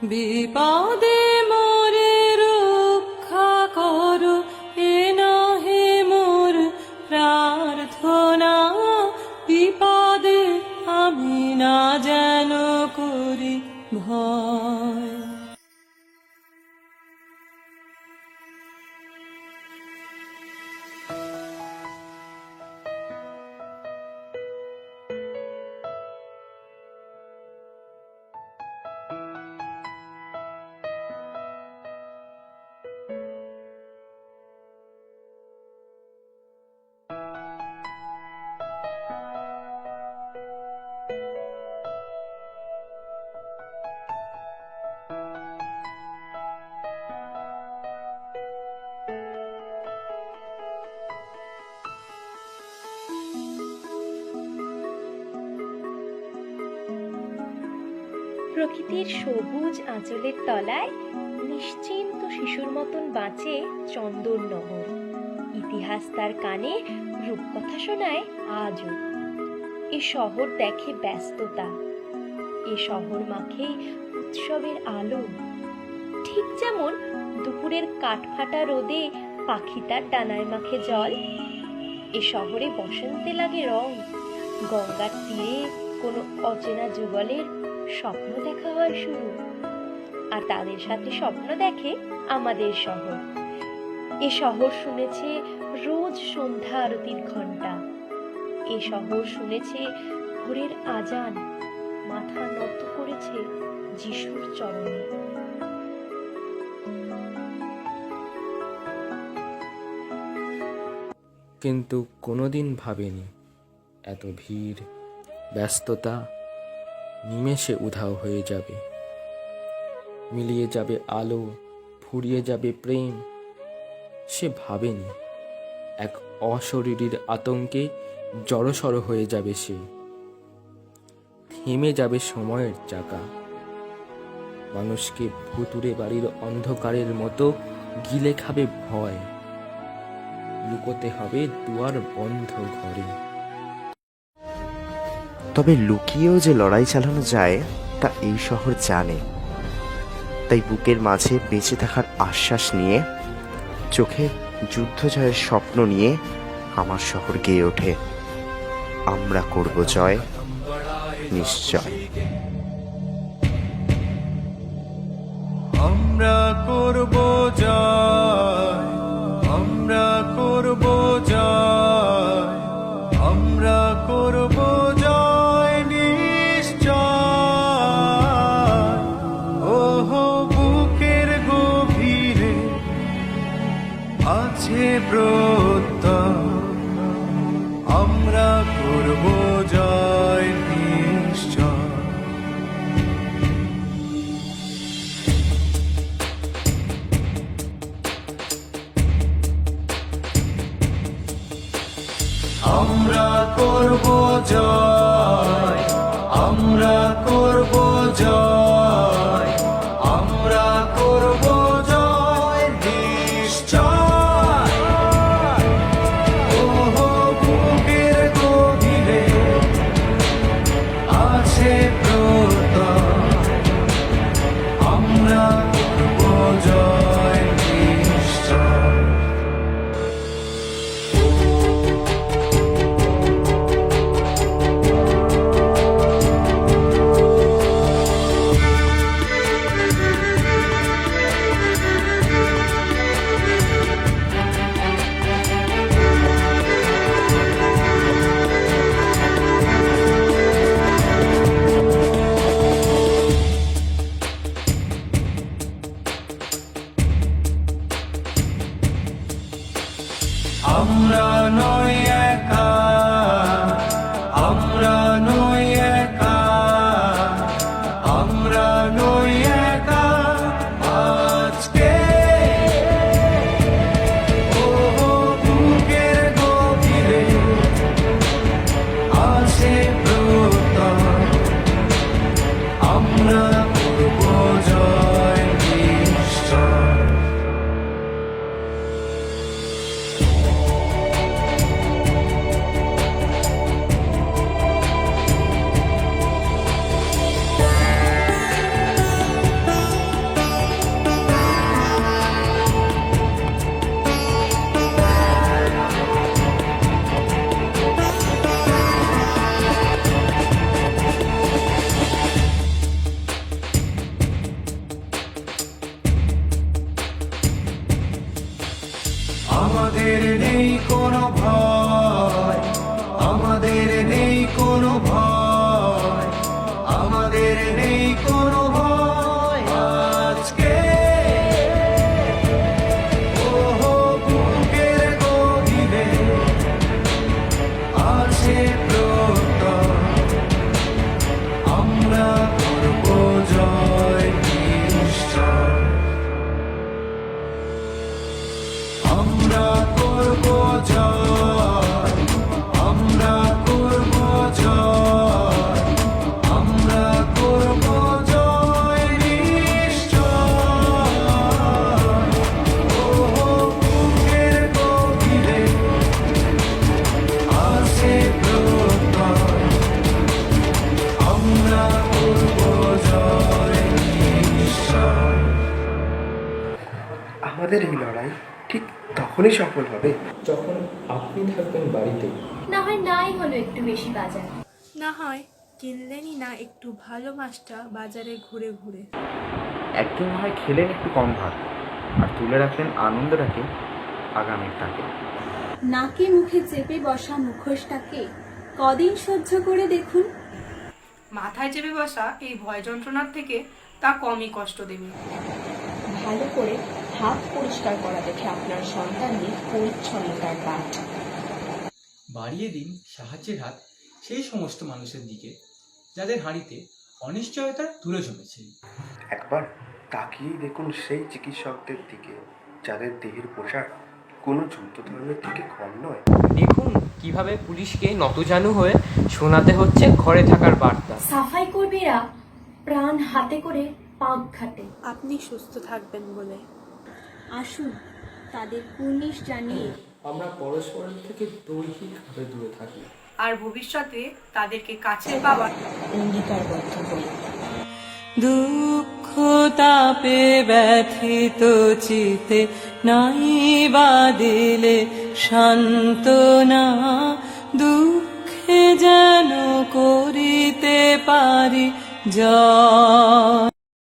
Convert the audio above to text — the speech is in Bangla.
বিপদে মোরে রক্ষা করো, এ নহে মোর প্রার্থনা। বিপদে আমি না যেন করি ভয়। প্রকৃতির সবুজ আঁচলের তলায় নিশ্চিন্ত শিশুর মতন বাঁচে চন্দননগর। ইতিহাস তার কানে রূপকথা শোনায় আজও। এ শহর দেখে ব্যস্ততা, এ শহর মাখে উৎসবের আলো। ঠিক যেমন দুপুরের কাঠফাটা রোদে পাখি তার ডানায় মাখে জল, এ শহরে বসন্তে লাগে রং। গঙ্গার তীরে কোনো অচেনা যুগলের স্বপ্ন দেখা হয় শুরু, আর তাদের সাথে স্বপ্ন দেখে আমাদের শহর। এ শহর শুনেছে রোজ সন্ধ্যা আরতির ঘন্টা, এ শহর শুনেছে ভোরের আজান, মাথা নত করেছে যিশুর চরণে। কিন্তু কোনোদিন ভাবেনি এত ভিড় ব্যস্ততা নিমেষে উধাও হয়ে যাবে, মিলিয়ে যাবে আলো, ফুরিয়ে যাবে প্রেম। সে ভাবেনি এক অশরীরীর আতঙ্কে জড়সড় হয়ে যাবে সে, থেমে যাবে সময়ের চাকা। মানুষকে ভুতুড়ে বাড়ির অন্ধকারের মতো গিলে খাবে ভয়, লুকোতে হবে দুয়ার বন্ধ ঘরে। তবে লুকিয়েও যে লড়াই চালানো যায় তা এই শহর জানে। তাই বুকের মাঝে বেঁচে থাকার আশ্বাস নিয়ে, চোখে যুদ্ধ জয়ের স্বপ্ন নিয়ে আমার শহর গেয়ে ওঠে, আমরা করব জয় নিশ্চয়। আমরা করব জয়, আমরা করব জয়, আমরা করব জয় নিশ্চয়। ওহো বুকের গভীরে আছে প্রত্যয়, আমরা করব জয় নিশ্চয়। আমরা করব জয়, আমরা করব জয়, আমরা করব জয় নিশ্চয়। ওহো বুকের গভীরে আছে প্রত্যয়, আমরা করব জয় নিশ্চয়। আমাদের নেই কোনো ভয়, আমাদের নেই কোনো ভয়, আমাদের নেই কোনো ভয় আজকে। ওহো বুকের গভীরে আছে প্রত্যয়, আমরা করব জয় নিশ্চয়, আমরা করব জয়, আমরা করব জয়, আমরা করব জয় নিশ্চয়। ওহো বুকের গভীরে আছে প্রত্যয়, আমরা করব জয় নিশ্চয়। আমাদের এই লড়াই ঠিক তখনই সফল হবে যখন আপনি থাকবেন বাড়িতে। না হয় নাই হলো একটু বেশি বাজার। না হয় কিনলেনই না একটু ভালো মাছটা বাজারে ঘুরে ঘুরে। একদিন হয় খেলেন একটু কম ভাত, আর তুলে রাখলেন আনন্দটাকে আগামীর তাকে। নাকে মুখে চেপে বসা মুখোশটাকে কদিন সহ্য করে দেখুন। মাথায় চেপে বসা এই ভয় যন্ত্রণার থেকে তা কমই কষ্ট দেবে। ভালো করে হাত পরিষ্কার করা দেখে আপনার সন্তানদের পরিচ্ছন্নতার পাঠ। বাড়িয়ে দিন সাহায্যের হাত সেই সমস্ত মানুষের দিকে যাদের হাঁড়িতে অনিশ্চয়তা তুলে জমেছে। একবার তাকিয়েই দেখুন সেই চিকিৎসকদের দিকে যাদের দেহের পোশাক কোনো যুদ্ধ ধর্মের থেকে কম নয়। দেখুন কিভাবে পুলিশকে নতজানু হয়ে শোনাতে হচ্ছে ঘরে থাকার বার্তা। সাফাই কর্মীরা প্রাণ হাতে করে পাক ঘাটে। আপনি সুস্থ থাকবেন বলে আসুন তাদের কুর্নিশ জানিয়ে আমরা পরস্পরের থেকে দৈহিকভাবে দূরে থাকি, আর ভবিষ্যতে তাদেরকে কাছে পাবার অঙ্গীকারবদ্ধ হই। দুঃখ তাপে ব্যথিত চিতে নাই বা দিলে সান্ত্বনা, দুঃখে যেন করিতে পারি জয়।